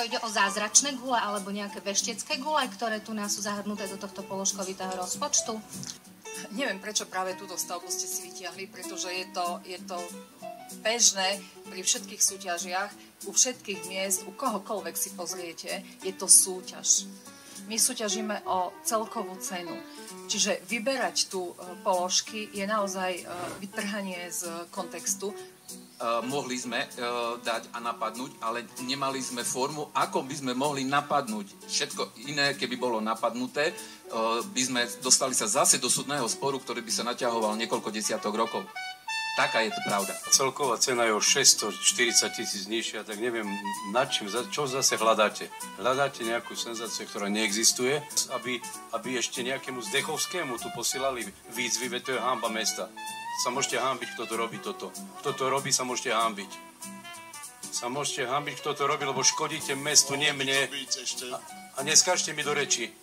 ide o zázračné gule alebo nejaké veštecké gule, ktoré tu nás sú zahrnuté do tohto položkovitého rozpočtu? Neviem, prečo práve túto stavbu ste si vytiahli, pretože je to bežné pri všetkých súťažiach, u všetkých miest, u kohokoľvek si pozriete, je to súťaž. My súťažíme o celkovú cenu. Čiže vyberať tu položky je naozaj vytrhanie z kontextu. Mohli sme dať a napadnúť, ale nemali sme formu, ako by sme mohli napadnúť. Všetko iné, keby bolo napadnuté, by sme dostali sa zase do súdneho sporu, ktorý by sa naťahoval niekoľko desiatok rokov. Taká je to pravda. Celková cena je o 640 000 nižšia, tak neviem, nad čím, čo zase hľadáte. Hľadáte nejakú senzáciu, ktorá neexistuje, aby ešte nejakému Zdechovskému tu posielali výzvy, veď to je hanba mesta. Sa môžete hanbiť, kto to robí toto. Kto to robí, sa môžete hanbiť. Sa môžete hanbiť, kto to robí, lebo škodíte mestu, nie mne. A neskážte mi do reči.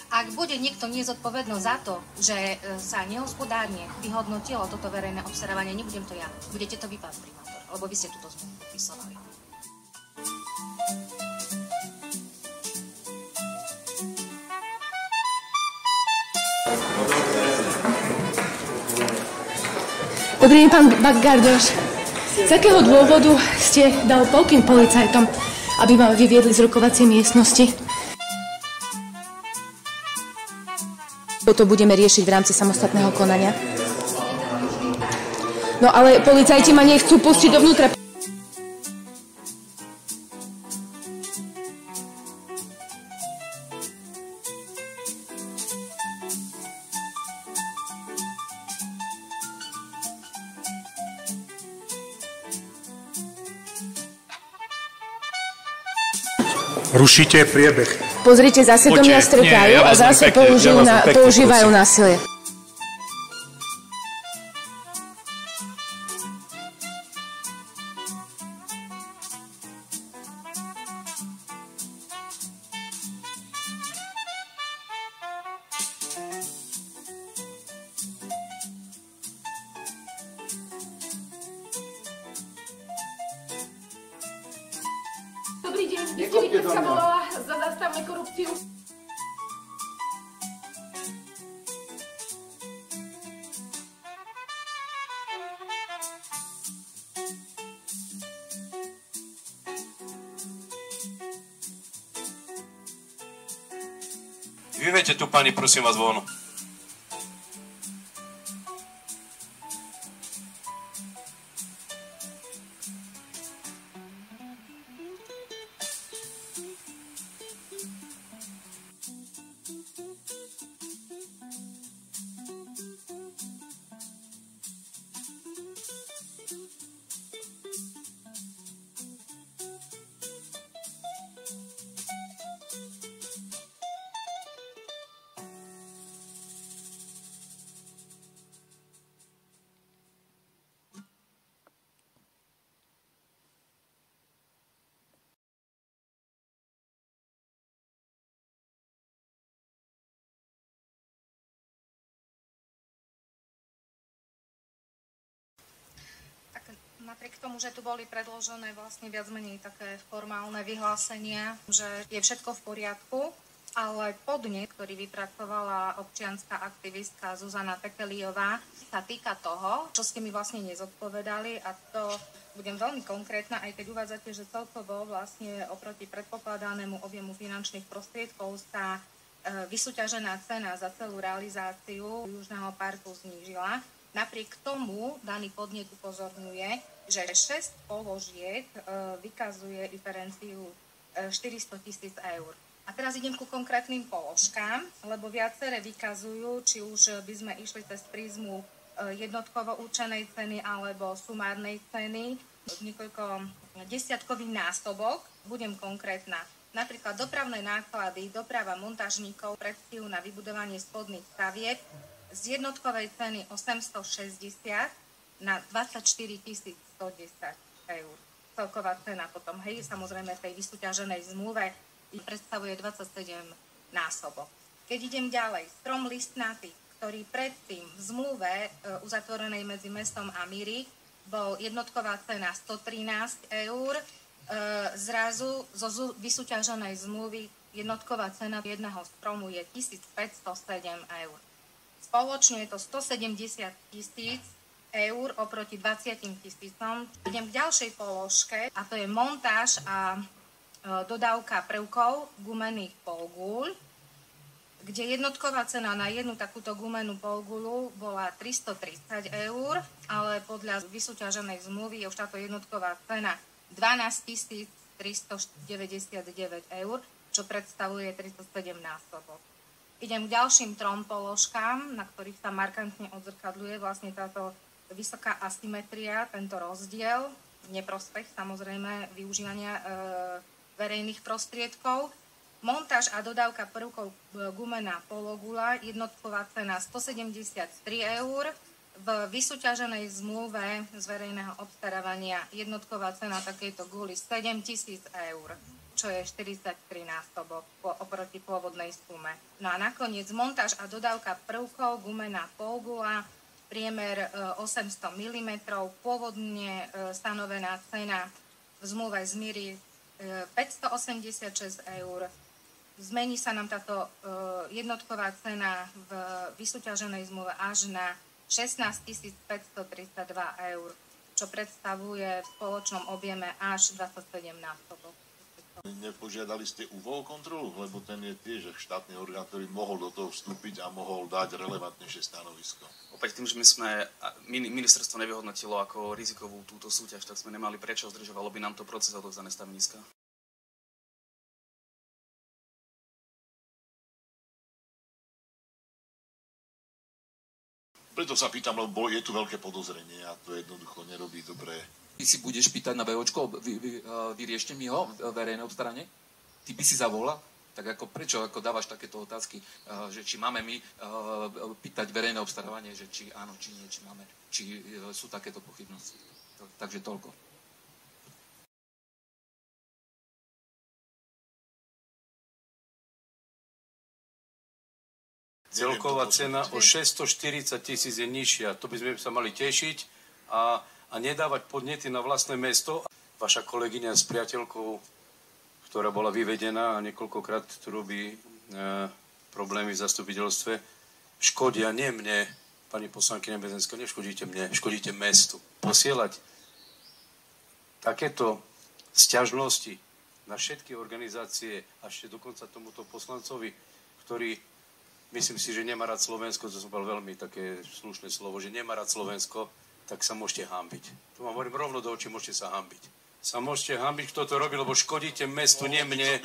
Ak bude niekto nezodpovednosť za to, že sa nehospodárne vyhodnotilo toto verejné obstarávanie, nebudem to ja. Budete to vy, pán primátor, lebo vy ste túto zmluvu podpisovali. Dobrý deň, pán Baggardoš. Z akého dôvodu ste dal pokyn policajtom, aby ma vyviedli z rokovacej miestnosti? Toto budeme riešiť v rámci samostatného konania. No ale policajti ma nechcú pustiť dovnútra. Rušíte priebeh. Pozrite, zase do mňa strkajú a zase používajú násilie. Dobrý deň, Viktorka volala za Zastavme korupciu. Vyveďte tu, pani, prosím vás, von. Napriek tomu, že tu boli predložené vlastne viac menej také formálne vyhlásenia, že je všetko v poriadku, ale podnet, ktorý vypracovala občianska aktivistka Zuzana Tekeliová, sa týka toho, čo ste mi vlastne nezodpovedali, a to budem veľmi konkrétna, aj keď uvádzate, že celkovo vlastne oproti predpokladanému objemu finančných prostriedkov sa vysúťažená cena za celú realizáciu Južného parku znížila. Napriek tomu daný podnet upozorňuje, že 6 položiek vykazuje diferenciu 400 000 eur. A teraz idem ku konkrétnym položkám, lebo viaceré vykazujú, či už by sme išli cez prízmu jednotkovo určenej ceny alebo sumárnej ceny, niekoľko desiatkový násobok. Budem konkrétna. Napríklad dopravné náklady, doprava montážníkov, predstihu na vybudovanie spodných stavieb z jednotkovej ceny 860 na 24 110 eur. Celková cena potom, hej, samozrejme v tej vysúťaženej zmluve predstavuje 27 násobok. Keď idem ďalej, strom listnatý, ktorý predtým v zmluve uzatvorenej medzi mestom a Mírik bol jednotková cena 113 eur, Zrazu zo vysúťaženej zmluvy jednotková cena jedného stromu je 1507 eur. Spoločne je to 170 000 eur oproti 20 000. Idem k ďalšej položke a to je montáž a dodávka prvkov gumených polgúľ, kde jednotková cena na jednu takúto gumenú polgulu bola 330 eur, ale podľa vysúťaženej zmluvy je už táto jednotková cena 12 399 eur, čo predstavuje 307 násobok. Idem k ďalším trom položkám, na ktorých sa markantne odzrkadľuje vlastne táto vysoká asymetria, tento rozdiel, neprospech samozrejme využívania verejných prostriedkov. Montáž a dodávka prvkov gumená pologula, jednotková cena 173 eur, v vysúťaženej zmluve z verejného obstarávania jednotková cena takejto guly 7 000 eur, čo je 43 násobok oproti pôvodnej sume. No a nakoniec montáž a dodávka prvkov gumená polgula, priemer 800 mm, pôvodne stanovená cena v zmluve zmierí 586 eur. Zmení sa nám táto jednotková cena v vysúťaženej zmluve až na 16 532 eur, čo predstavuje v spoločnom objeme až 27 násobok. Nepožiadali ste UVO kontrolu, lebo ten je tiež štátny orgán, ktorý mohol do toho vstúpiť a mohol dať relevantnejšie stanovisko. Opäť tým, že ministerstvo nevyhodnotilo ako rizikovú túto súťaž, tak sme nemali prečo, zdržovalo by nám to proces odovzdané stanoviska. Preto sa pýtam, lebo je tu veľké podozrenie a to jednoducho nerobí dobre. Ty si budeš pýtať na VOčko, vyriešte mi ho v verejnej obstarane? Ty by si zavolal? Tak ako prečo ako dávaš takéto otázky, že či máme my pýtať verejné obstarávanie, že či áno, či nie, či máme, či sú takéto pochybnosti. Takže toľko. Celková cena o 640 000 je nižšia. To by sme sa mali tešiť a nedávať podnety na vlastné mesto. Vaša kolegyňa s priateľkou, ktorá bola vyvedená a niekoľkokrát tu robí problémy v zastupiteľstve, škodia nie mne, pani poslankyňa Bezenská, neškodíte mne, škodíte mestu. Posielať takéto sťažnosti na všetky organizácie a ešte dokonca tomuto poslancovi, ktorý myslím si, že nemá rád Slovensko, to som bol veľmi také slušné slovo, že nemá rád Slovensko, tak sa môžete hanbiť. To vám hovorím rovno do očí, môžete sa hanbiť. Sa môžete hanbiť, kto to robí, lebo škodíte mestu, nie mne.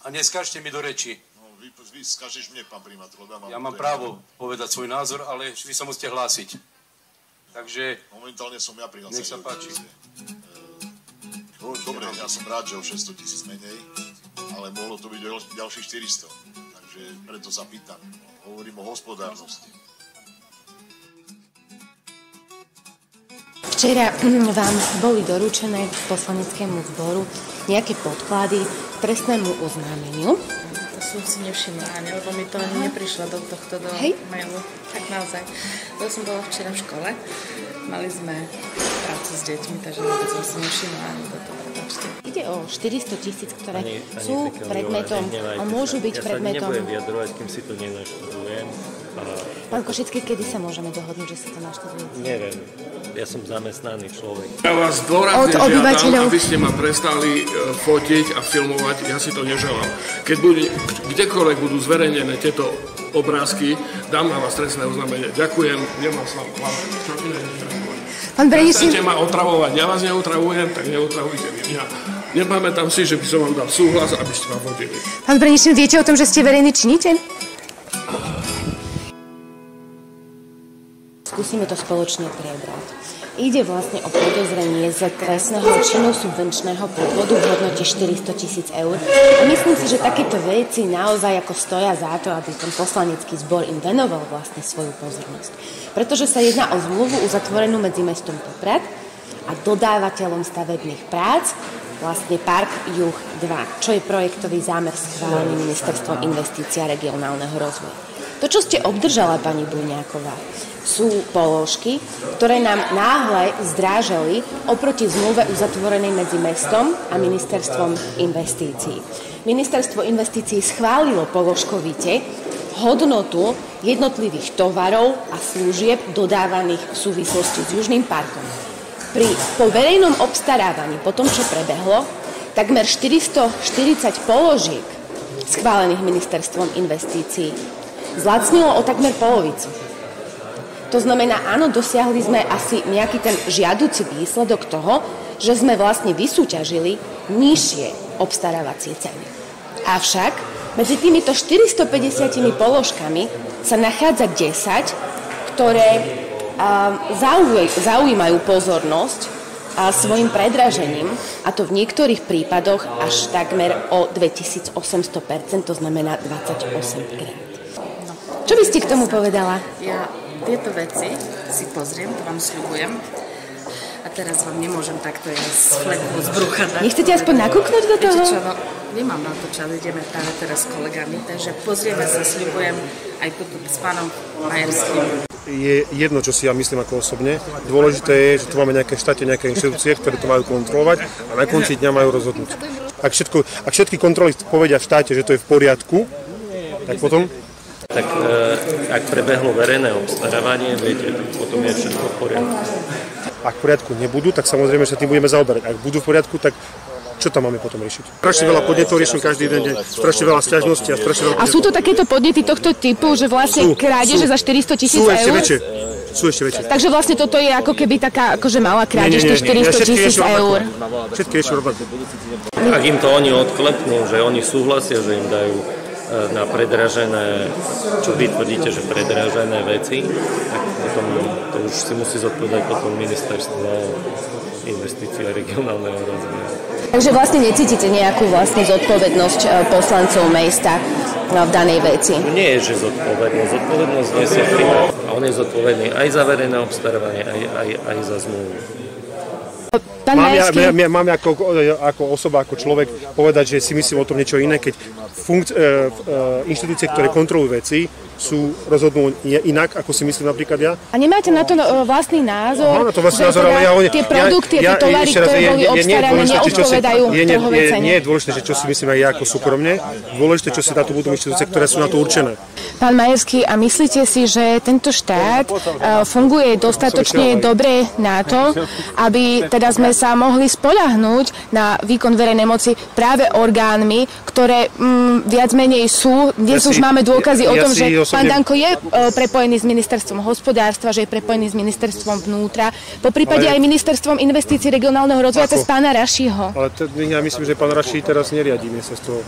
A neskážte mi do reči. No, vy skážeš mne, pán primátor. Ja mám právo povedať svoj názor, ale vy sa musíte hlásiť. Takže... Momentálne som ja prihlásil. Nech sa páči. Dobre, ja som rád, že o 600 000 menej, ale mohlo to byť ďalších 400. Takže preto sa pýtam. Hovorím o hospodárnosti. Včera vám boli doručené poslaneckému zboru nejaké podklady k trestnému oznámeniu. To som si nevšimla, lebo mi to ani neprišlo do tohto mailu. Tak naozaj. To som bola včera v škole. Mali sme prácu s deťmi, takže vôbec som si nevšimla ani do toho. Ide o 400 000, ktoré sú predmetom a môžu byť predmetom. Ja sa nebudem vyjadrovať, kým si to nenaštudujem. Pán Košický, kedy sa môžeme dohodnúť, že si to naštudujete? Neviem. Ja som zamestnaný človek. Ja vás dôrazne žiadam, aby ste ma prestali fotiť a filmovať. Ja si to neželám. Keď kdekoľvek budú zverejnené tieto obrázky, dám na vás trestné oznámenie. Ďakujem. Nemám sa vám čo iné neotravovať. Pán Breničný... Chcete ma otravovať, ja vás neotravujem, tak neotravujte mňa. Nepamätám si, že by som vám dal súhlas, aby ste ma fotili. Pán Breničný, viete o tom, že ste verejný činiteľ? Skúsime to spoločne prebrať. Ide vlastne o podozrenie z trestného činu subvenčného podvodu v hodnote 400 000 eur. A myslím si, že takéto veci naozaj ako stoja za to, aby ten poslanecký zbor im venoval vlastne svoju pozornosť. Pretože sa jedná o zmluvu uzatvorenú medzi mestom Poprad a dodávateľom stavebných prác, vlastne Park Juh 2, čo je projektový zámer schválený Ministerstvom investícií a regionálneho rozvoja. To, čo ste obdržala, pani Buňáková, sú položky, ktoré nám náhle zdrážali oproti zmluve uzatvorenej medzi mestom a ministerstvom investícií. Ministerstvo investícií schválilo položkovite hodnotu jednotlivých tovarov a služieb dodávaných v súvislosti s Južným parkom. Po verejnom obstarávaní, po tom, čo prebehlo, takmer 440 položiek schválených ministerstvom investícií zlacnilo o takmer polovicu. To znamená, áno, dosiahli sme asi nejaký ten žiaduci výsledok toho, že sme vlastne vysúťažili nižšie obstarávacie ceny. Avšak medzi týmito 450 položkami sa nachádza 10, ktoré zaujímajú pozornosť svojim predražením, a to v niektorých prípadoch až takmer o 2800%, to znamená 28 krát. Čo by ste k tomu povedala? Ja tieto veci si pozriem, to vám sľubujem. A teraz vám nemôžem takto z fleku z brucha dať. Nechcete aspoň nakúknuť do toho? Čo, no, nemám na to čas, ideme práve teraz s kolegami, takže pozrieme sa, sľubujem aj tu s pánom Majerským. Je jedno, čo si ja myslím ako osobne. Dôležité je, že tu máme nejaké štáte, nejaké inštitúcie, ktoré to majú kontrolovať a na konci dňa majú rozhodnúť. Ak všetky kontroly povedia v štáte, že to je v poriadku, tak potom... Tak ak prebehlo verejné obstarávanie, viete, potom je všetko v poriadku. Ak v poriadku nebudú, tak samozrejme sa tým budeme zaoberať. Ak budú v poriadku, tak čo tam máme potom riešiť? Strašne veľa podnetov riešim každý deň, strašne veľa sťažností a strašne veľa... A sú to takéto podnety tohto typu, že vlastne krádeže za 400 000 eur? Sú ešte väčšie. Takže vlastne toto je ako keby taká akože malá krádež, tých 400 000 eur. Všetky riešim rovnako. Ak im to oni odklepnú, že oni súhlasia, že im dajú na predražené, čo vy tvrdíte, že predražené veci, tak potom to už si musí zodpovedať potom ministerstvo investícií a regionálneho rozvoja. Takže vlastne necítite nejakú vlastne zodpovednosť poslancov mesta v danej veci? Nie je, že zodpovednosť. Zodpovednosť nesie primár. A on je zodpovedný aj za verejné obstarávanie, aj za zmluvu. Mám ako osoba, ako človek povedať, že si myslím o tom niečo iné, keď inštitúcie, ktoré kontrolujú veci, rozhodnú inak, ako si myslím napríklad ja. A nemáte na to vlastný názor? Mám na to vlastný názor, ale tie produkty, tie tovary, ktoré boli obstarané, neodpovedajú trhovej cene? Nie je dôležité, že čo si myslím aj ja ako súkromne, dôležité, čo si na to budú inštitúcie, ktoré sú na to určené. Pán Majerský, a myslíte si, že tento štát funguje dostatočne dobre na to, aby teda sme sa mohli spoľahnúť na výkon verejnej moci práve orgánmi, ktoré viac menej sú. Dnes už máme dôkazy o tom, že pán Danko je prepojený s ministerstvom hospodárstva, že je prepojený s ministerstvom vnútra, po prípade aj ministerstvom investícií regionálneho rozvoja cez pána Rašího. Ale ja myslím, že pán Raší teraz neriadí ministerstvo.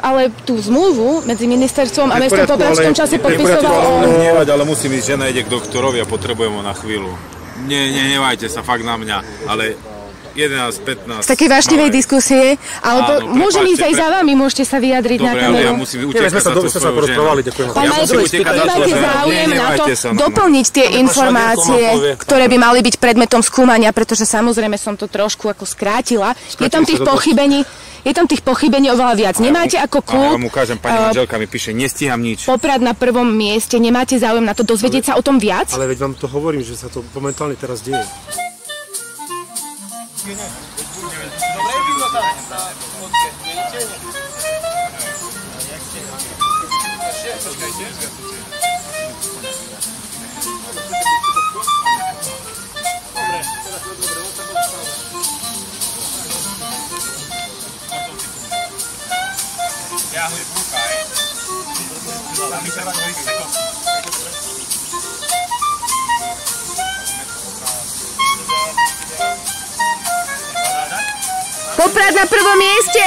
Ale tú zmluvu medzi ministerstvom a mestom po pračnom čase podpisoval on. Ale musím ísť, žena ide k doktorovi a potrebujem ho na chvíľu. Nehnevajte sa fakt na mňa, ale 11, 15... Z takej vášnivej diskusie, ale môžem ísť aj za vami, môžete sa vyjadriť na kameru. Dobre, ale ja musím utekať za tú svoju ženu. Pán Majerský, nemáte záujem na to doplniť tie informácie, ktoré by mali byť predmetom skúmania, pretože samozrejme som to trošku ako skrátila. Je tam tých pochybení oveľa viac. Nemáte ako klub... Ja vám ukážem, pani manželka mi píše, nestíham nič. Poprad na prvom mieste, nemáte záujem na to dozvedieť sa o tom viac? Ale veď vám to hovorím, že sa to momentálne teraz deje. Poprad na prvom mieste!